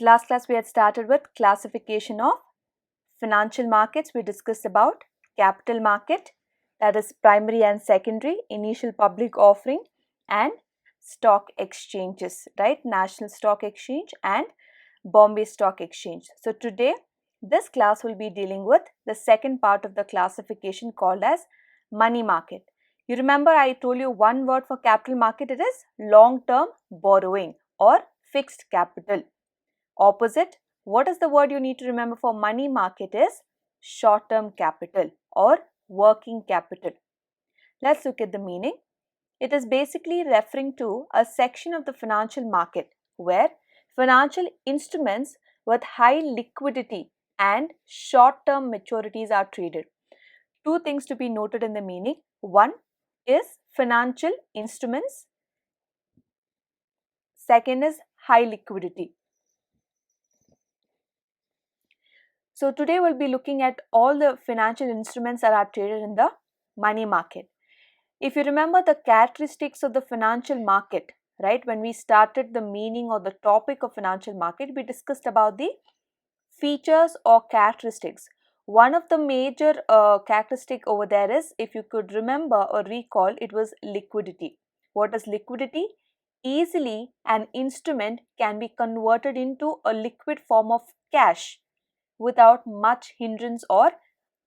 last class we had started with classification of financial markets. We discussed about capital market, that is primary and secondary, initial public offering, and stock exchanges, right? National Stock Exchange and Bombay Stock Exchange. So today this class will be dealing with the second part of the classification called as money market. You remember I told you one word for capital market, it is long-term borrowing or fixed capital. Opposite, what is the word you need to remember for money market is short-term capital or working capital. Let's look at the meaning. It is basically referring to a section of the financial market where financial instruments with high liquidity and short-term maturities are traded. Two things to be noted in the meaning. One is financial instruments. Second is high liquidity. So today we'll be looking at all the financial instruments that are traded in the money market. If you remember the characteristics of the financial market, right, when we started the meaning or the topic of financial market, we discussed about the features or characteristics. One of the major characteristic over there is, if you could remember or recall, it was liquidity. What is liquidity? Easily an instrument can be converted into a liquid form of cash without much hindrance or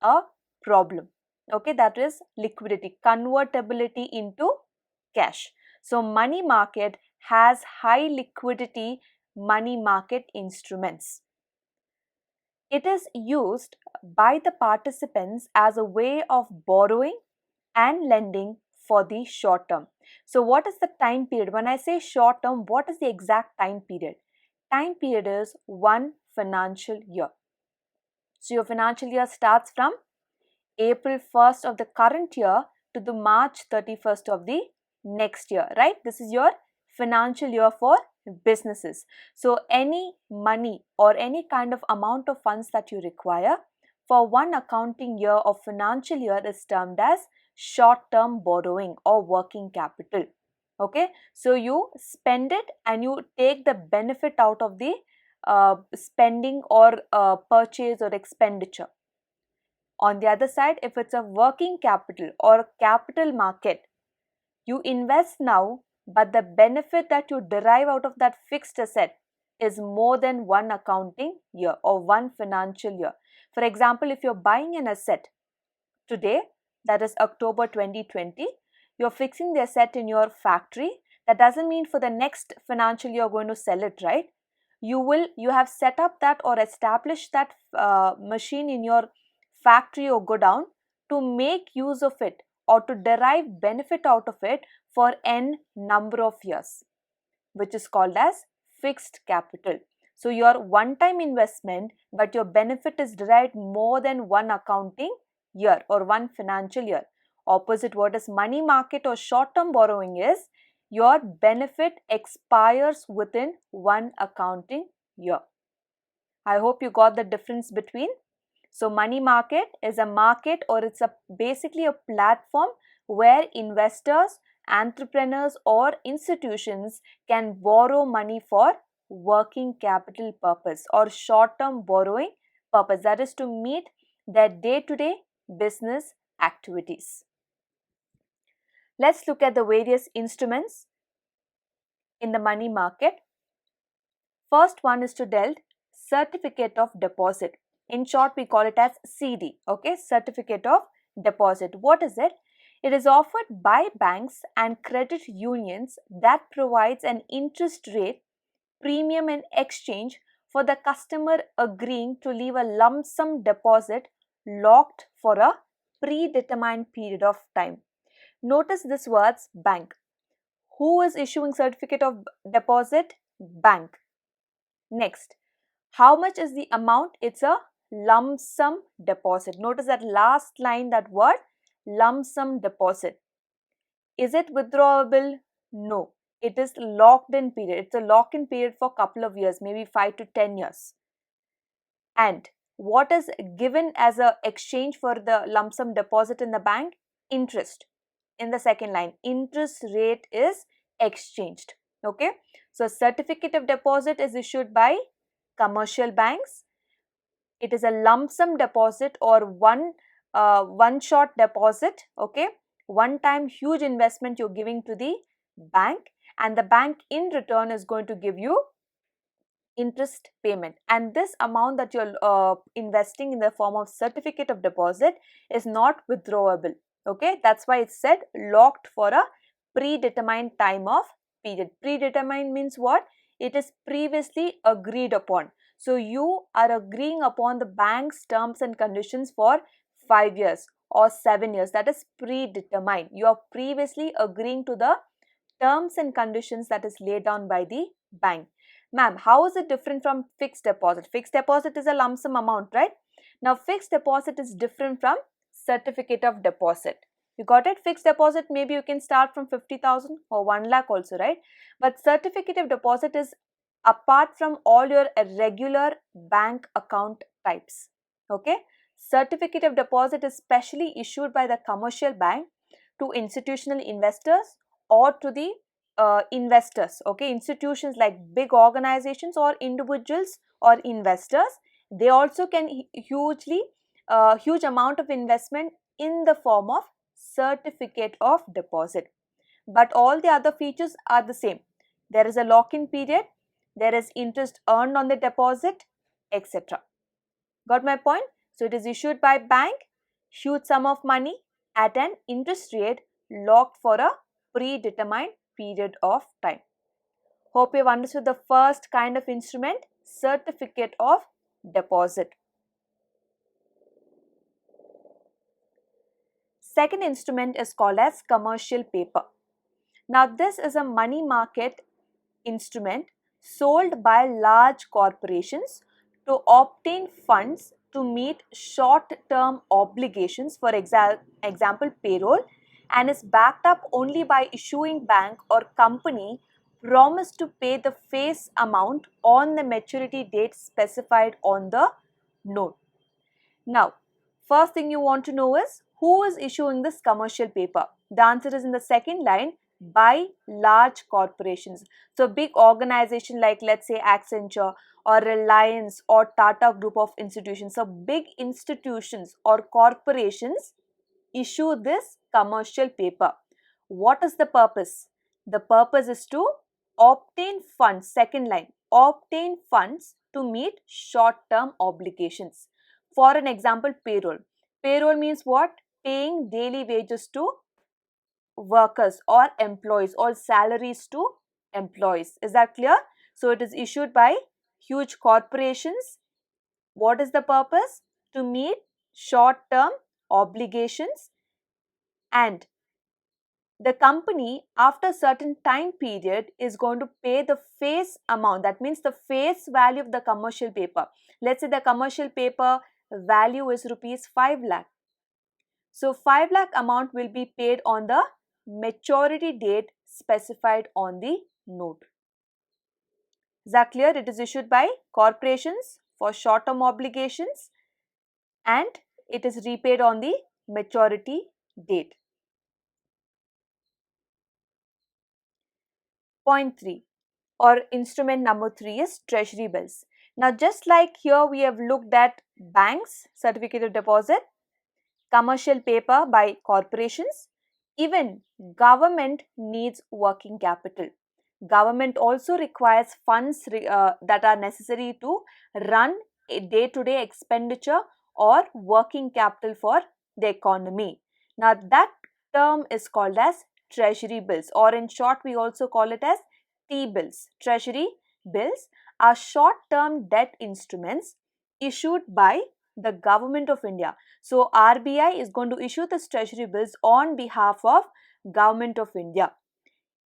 a problem. Okay, that is liquidity, convertibility into cash. So money market has high liquidity money market instruments. It is used by the participants as a way of borrowing and lending for the short term. So what is the time period? When I say short term, what is the exact time period? Time period is one financial year. So your financial year starts from April 1st of the current year to the March 31st of the next year, right? This is your financial year for businesses. So any money or any kind of amount of funds that you require for one accounting year of financial year is termed as short-term borrowing or working capital. Okay, so you spend it and you take the benefit out of the spending or purchase or expenditure. On the other side, if it's a working capital or capital market, you invest now, but the benefit that you derive out of that fixed asset is more than one accounting year or one financial year. For example, if you're buying an asset today, that is October 2020, you're fixing the asset in your factory. That doesn't mean for the next financial year you're going to sell it, right? You have set up that or established that machine in your factory or godown to make use of it or to derive benefit out of it for n number of years, which is called as fixed capital. So your one-time investment, but your benefit is derived more than one accounting year or one financial year. Opposite, what is money market or short-term borrowing is, your benefit expires within one accounting year. I hope you got the difference between. So money market is a market or it's basically a platform where investors, entrepreneurs or institutions can borrow money for working capital purpose or short-term borrowing purpose, that is to meet their day-to-day business activities. Let's look at the various instruments in the money market. First one is to denote certificate of deposit. In short, we call it as CD, okay, certificate of deposit. What is it? It is offered by banks and credit unions that provides an interest rate premium in exchange for the customer agreeing to leave a lump sum deposit locked for a predetermined period of time. Notice this words bank. Who is issuing certificate of deposit? Bank. Next, how much is the amount? It's a lump sum deposit. Notice that last line, that word lump sum deposit. Is it withdrawable? No. It is locked in period. It's a lock-in period for a couple of years, maybe 5 to 10 years. And what is given as a exchange for the lump sum deposit in the bank? Interest. In the second line, interest rate is exchanged. Okay. So certificate of deposit is issued by commercial banks. It is a lump sum deposit or one shot deposit, okay, one time huge investment you're giving to the bank, and the bank in return is going to give you interest payment, and this amount that you're investing in the form of certificate of deposit is not withdrawable. Okay, that's why it's said locked for a predetermined time of period. Predetermined means what? It is previously agreed upon. So you are agreeing upon the bank's terms and conditions for 5 years or 7 years. That is predetermined. You are previously agreeing to the terms and conditions that is laid down by the bank. Ma'am, how is it different from fixed deposit? Fixed deposit is a lump sum amount, right? Now, fixed deposit is different from certificate of deposit. You got it? Fixed deposit, maybe you can start from 50,000 or 1 lakh also, right? But certificate of deposit is apart from all your regular bank account types. Okay? Certificate of deposit is specially issued by the commercial bank to institutional investors or to the investors. Okay, institutions like big organizations or individuals or investors, they also can huge amount of investment in the form of certificate of deposit. But all the other features are the same. There is a lock-in period, there is interest earned on the deposit, etc. Got my point? So it is issued by bank, huge sum of money at an interest rate locked for a predetermined period of time. Hope you have understood the first kind of instrument, certificate of deposit. Second instrument is called as commercial paper. Now this is a money market instrument sold by large corporations to obtain funds to meet short-term obligations, for example payroll, and is backed up only by issuing bank or company promise to pay the face amount on the maturity date specified on the note. Now, first thing you want to know is who is issuing this commercial paper? The answer is in the second line, by large corporations. So, big organization like let's say Accenture or Reliance or Tata Group of institutions. So, big institutions or corporations issue this commercial paper. What is the purpose? The purpose is to obtain funds, second line, obtain funds to meet short-term obligations. For an example, payroll. Payroll means what? Paying daily wages to workers or employees or salaries to employees. Is that clear? So it is issued by huge corporations. What is the purpose? To meet short-term obligations, and the company after certain time period is going to pay the face amount. That means the face value of the commercial paper. Let's say the commercial paper value is rupees 5 lakh. So 5 lakh amount will be paid on the maturity date specified on the note. Is that clear? It is issued by corporations for short-term obligations and it is repaid on the maturity date. Point 3 or instrument number 3 is treasury bills. Now just like here we have looked at banks, certificate of deposit, commercial paper by corporations, even government needs working capital. Government also requires funds that are necessary to run a day-to-day expenditure or working capital for the economy. Now that term is called as treasury bills, or in short we also call it as T-bills. Treasury bills are short-term debt instruments issued by the government of India. So RBI is going to issue this treasury bills on behalf of government of India.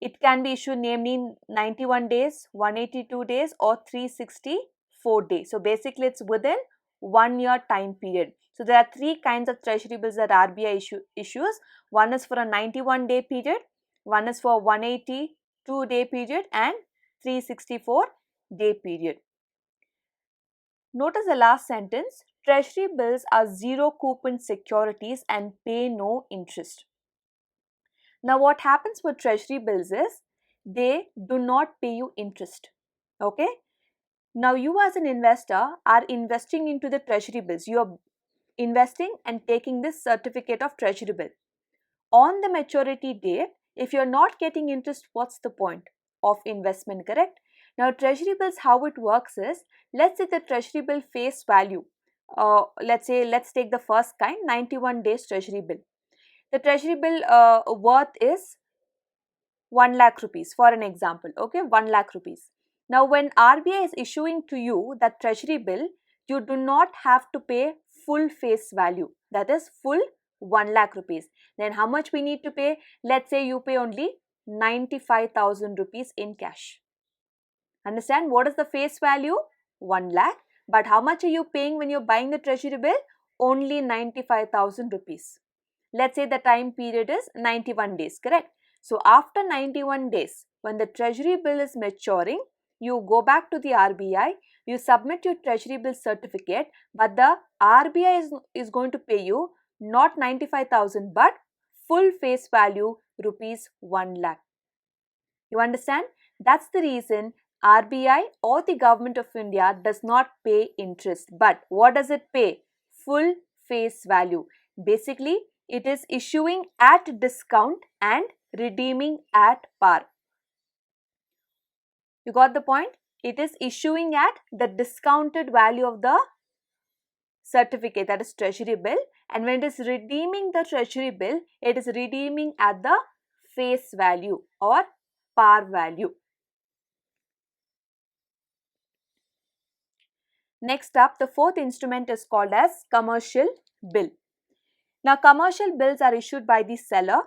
It can be issued namely 91 days, 182 days or 364 days. So basically it's within 1 year time period. So there are 3 kinds of treasury bills that RBI issues. One is for a 91-day period, one is for 182-day period and 364-day period. Notice the last sentence, treasury bills are zero coupon securities and pay no interest. Now what happens with treasury bills is they do not pay you interest. Okay. Now you as an investor are investing into the treasury bills. You are investing and taking this certificate of treasury bill. On the maturity date, if you're not getting interest, what's the point of investment, correct? Now treasury bills, how it works is, let's say the treasury bill face value, let's take the first kind, 91 days treasury bill. The treasury bill worth is 1 lakh rupees for an example, okay, 1 lakh rupees. Now when RBI is issuing to you that treasury bill, you do not have to pay full face value, that is full 1 lakh rupees. Then how much we need to pay? Let's say you pay only 95,000 rupees in cash. Understand, what is the face value? 1 lakh. But how much are you paying when you're buying the treasury bill? Only 95,000 rupees. Let's say the time period is 91 days, correct? So after 91 days, when the treasury bill is maturing, you go back to the RBI, you submit your treasury bill certificate, but the RBI is going to pay you not 95,000 but full face value rupees 1 lakh. You understand? That's the reason RBI or the government of India does not pay interest. But what does it pay? Full face value. Basically, it is issuing at discount and redeeming at par. You got the point? It is issuing at the discounted value of the certificate, that is treasury bill, and when it is redeeming the treasury bill, it is redeeming at the face value or par value. Next up, the fourth instrument is called as commercial bill. Now, commercial bills are issued by the seller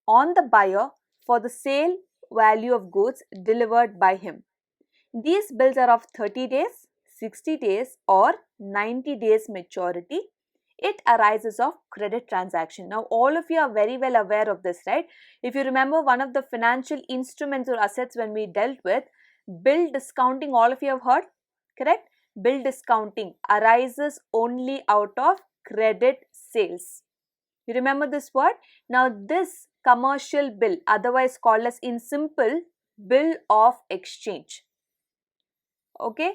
on the buyer for the sale value of goods delivered by him. These bills are of 30 days, 60 days or 90 days maturity. It arises of credit transaction. Now, all of you are very well aware of this, right? If you remember, one of the financial instruments or assets when we dealt with, bill discounting, all of you have heard, correct? Bill discounting arises only out of credit sales. You remember this word? Now this commercial bill, otherwise called as in simple, bill of exchange. Okay,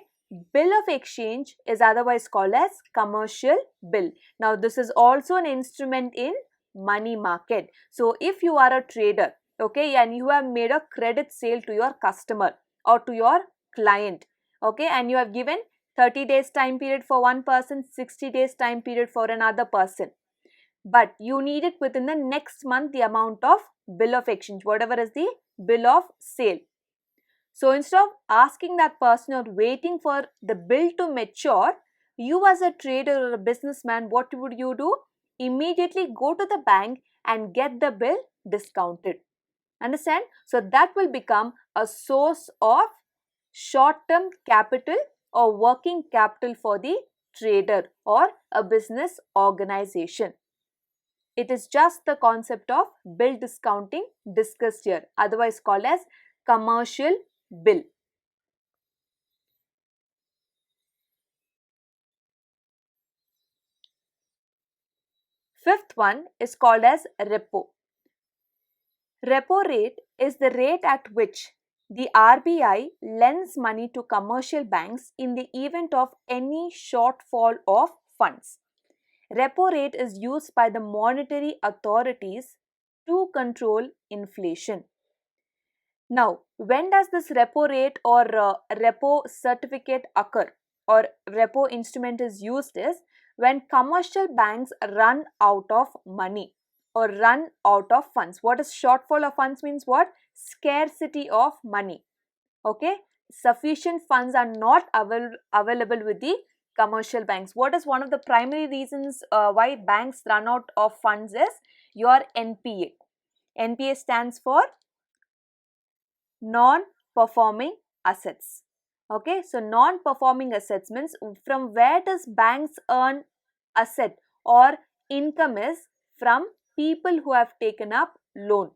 bill of exchange is otherwise called as commercial bill. Now this is also an instrument in money market. So if you are a trader, okay, and you have made a credit sale to your customer or to your client, okay, and you have given 30 days time period for one person, 60 days time period for another person. But you need it within the next month, the amount of bill of exchange, whatever is the bill of sale. So instead of asking that person or waiting for the bill to mature, you as a trader or a businessman, what would you do? Immediately go to the bank and get the bill discounted. Understand? So that will become a source of short-term capital or working capital for the trader or a business organization. It is just the concept of bill discounting discussed here, otherwise called as commercial bill. Fifth one is called as repo. Repo rate is the rate at which the RBI lends money to commercial banks in the event of any shortfall of funds. Repo rate is used by the monetary authorities to control inflation. Now, when does this repo rate or repo certificate occur or repo instrument is used is when commercial banks run out of money or run out of funds. What is shortfall of funds means what? Scarcity of money. Okay, sufficient funds are not available with the commercial banks. What is one of the primary reasons why banks run out of funds is your NPA. NPA stands for non-performing assets. Okay, so non-performing assets means from where does banks earn asset or income is from people who have taken up loan.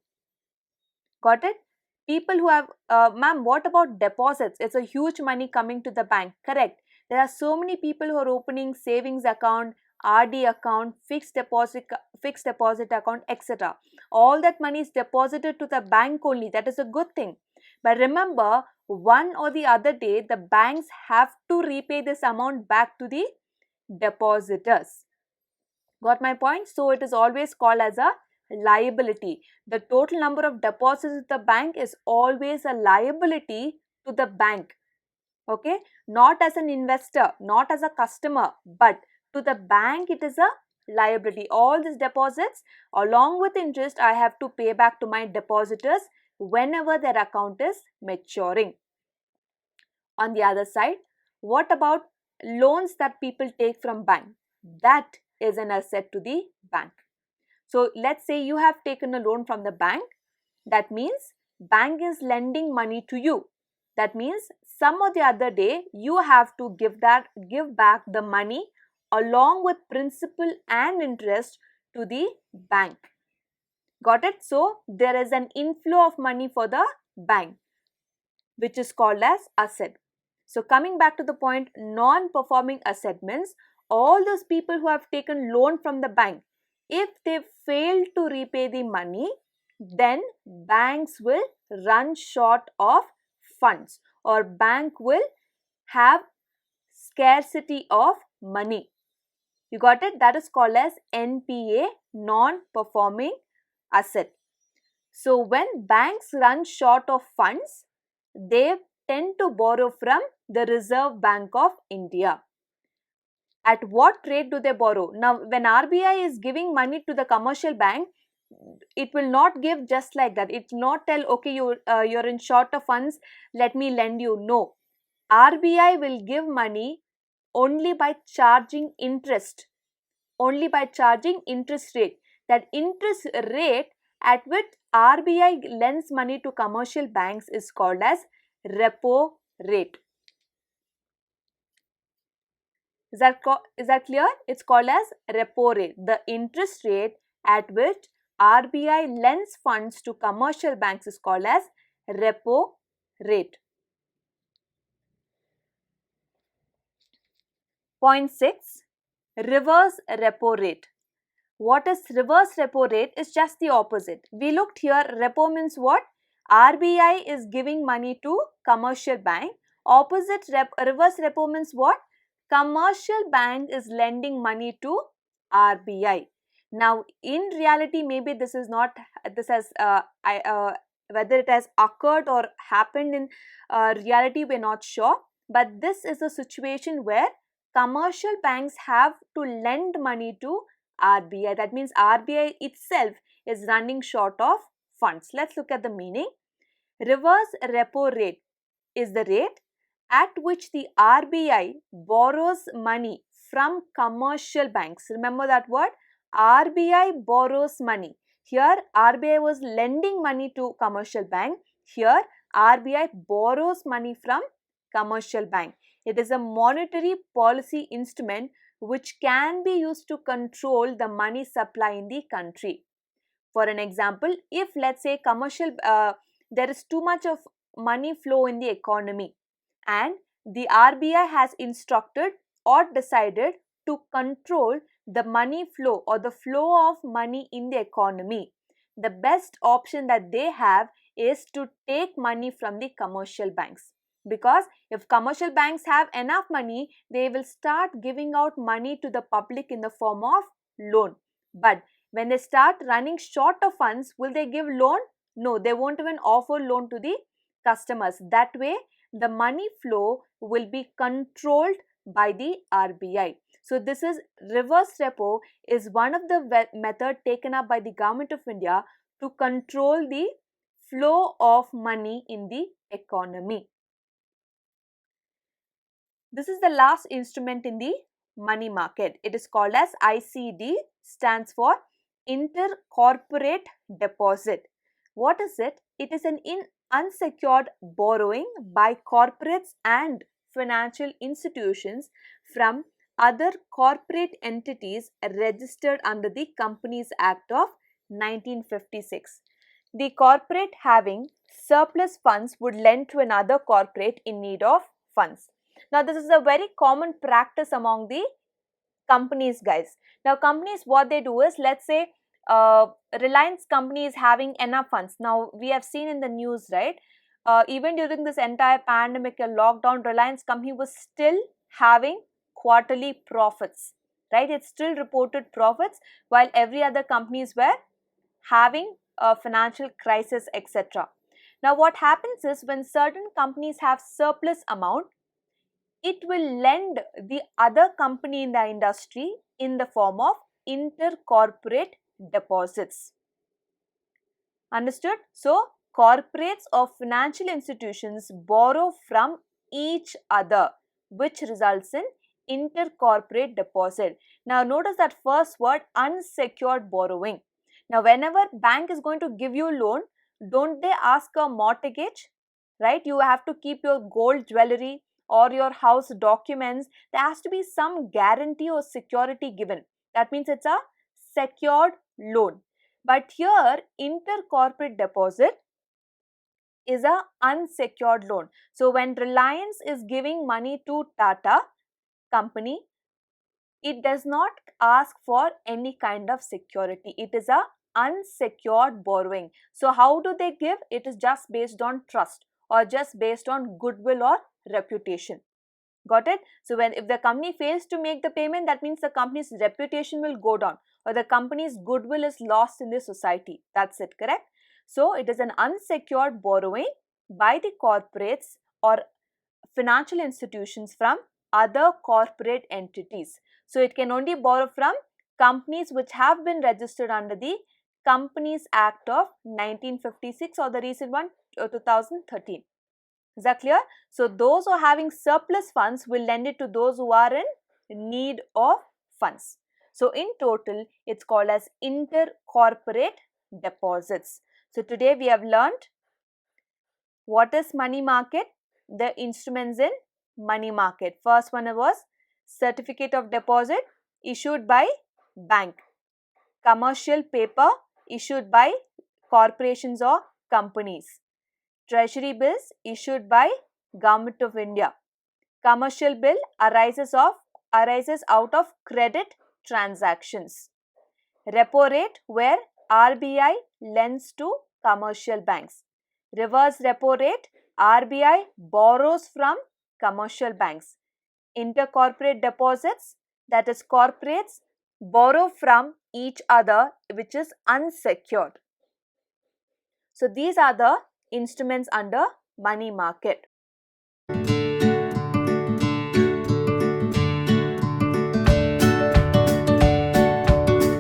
Got it? People who have, ma'am, what about deposits? It's a huge money coming to the bank. Correct. There are so many people who are opening savings account, RD account, fixed deposit account, etc. All that money is deposited to the bank only. That is a good thing. But remember, one or the other day the banks have to repay this amount back to the depositors. Got my point? So it is always called as a liability. The total number of deposits with the bank is always a liability to the bank. Okay, not as an investor, not as a customer, but to the bank it is a liability. All these deposits along with interest I have to pay back to my depositors whenever their account is maturing. On the other side, what about loans that people take from bank? That is an asset to the bank. So let's say you have taken a loan from the bank. That means bank is lending money to you. That means some or the other day you have to give back the money along with principal and interest to the bank. Got it? So there is an inflow of money for the bank, which is called as asset. So coming back to the point, non-performing asset means all those people who have taken loan from the bank, if they fail to repay the money, then banks will run short of funds or bank will have scarcity of money. You got it? That is called as NPA, non-performing asset. So when banks run short of funds, they tend to borrow from the Reserve Bank of India. At what rate do they borrow? Now, when RBI is giving money to the commercial bank, it will not give just like that. It will not tell, okay, you're in short of funds, let me lend you. No. RBI will give money only by charging interest. Only by charging interest rate. That interest rate at which RBI lends money to commercial banks is called as repo rate. Is that clear? It's called as repo rate. The interest rate at which RBI lends funds to commercial banks is called as repo rate. Point 6. Reverse repo rate. What is reverse repo rate is just the opposite. We looked here, repo means what? RBI is giving money to commercial bank. Opposite reverse repo means what? Commercial bank is lending money to RBI. Now, in reality, maybe this has whether it has occurred or happened in reality, we're not sure. But this is a situation where commercial banks have to lend money to RBI. That means RBI itself is running short of funds. Let's look at the meaning. Reverse repo rate is the rate at which the RBI borrows money from commercial banks. Remember that word? RBI borrows money. Here RBI was lending money to commercial bank. Here RBI borrows money from commercial bank. It is a monetary policy instrument which can be used to control the money supply in the country. For an example, if let's say there is too much of money flow in the economy and the RBI has instructed or decided to control the money flow or the flow of money in the economy, the best option that they have is to take money from the commercial banks. Because if commercial banks have enough money, they will start giving out money to the public in the form of loan. But when they start running short of funds, will they give loan? No, they won't even offer loan to the customers. That way, the money flow will be controlled by the RBI. So this is reverse repo is one of the method taken up by the Government of India to control the flow of money in the economy. This is the last instrument in the money market. It is called as ICD, stands for Intercorporate Deposit. What is it? It is an unsecured borrowing by corporates and financial institutions from other corporate entities registered under the Companies Act of 1956. The corporate having surplus funds would lend to another corporate in need of funds. Now, this is a very common practice among the companies, guys. Now, companies, what they do is, let's say, Reliance company is having enough funds. Now, we have seen in the news, right? even during this entire pandemic and lockdown, Reliance company was still having quarterly profits, right? It still reported profits while every other companies were having a financial crisis, etc. Now what happens is, when certain companies have surplus amount, it will lend the other company in the industry in the form of intercorporate deposits. Understood? So corporates or financial institutions borrow from each other, which results in intercorporate deposit. Now notice that first word, unsecured borrowing. Now whenever bank is going to give you loan, don't they ask a mortgage, right? You have to keep your gold jewelry or your house documents. There has to be some guarantee or security given. That means it's a secured loan. But here, intercorporate deposit is a unsecured loan. So when Reliance is giving money to Tata company, it does not ask for any kind of security. It is a unsecured borrowing. So how do they give? It is just based on trust or just based on goodwill or reputation. Got it? So if the company fails to make the payment, that means the company's reputation will go down or the company's goodwill is lost in the society. That's it, correct? So it is an unsecured borrowing by the corporates or financial institutions from other corporate entities. So it can only borrow from companies which have been registered under the Companies Act of 1956 or the recent one 2013. Is that clear? So those who are having surplus funds will lend it to those who are in need of funds. So in total, it's called as intercorporate deposits. So today we have learned what is money market, the instruments in money market. First one was certificate of deposit issued by bank, commercial paper issued by corporations or companies, treasury bills issued by Government of India. Commercial bill arises out of credit transactions. Repo rate, where RBI lends to commercial banks. Reverse repo rate, RBI borrows from commercial banks. Intercorporate deposits, that is corporates borrow from each other, which is unsecured. So these are the instruments under money market.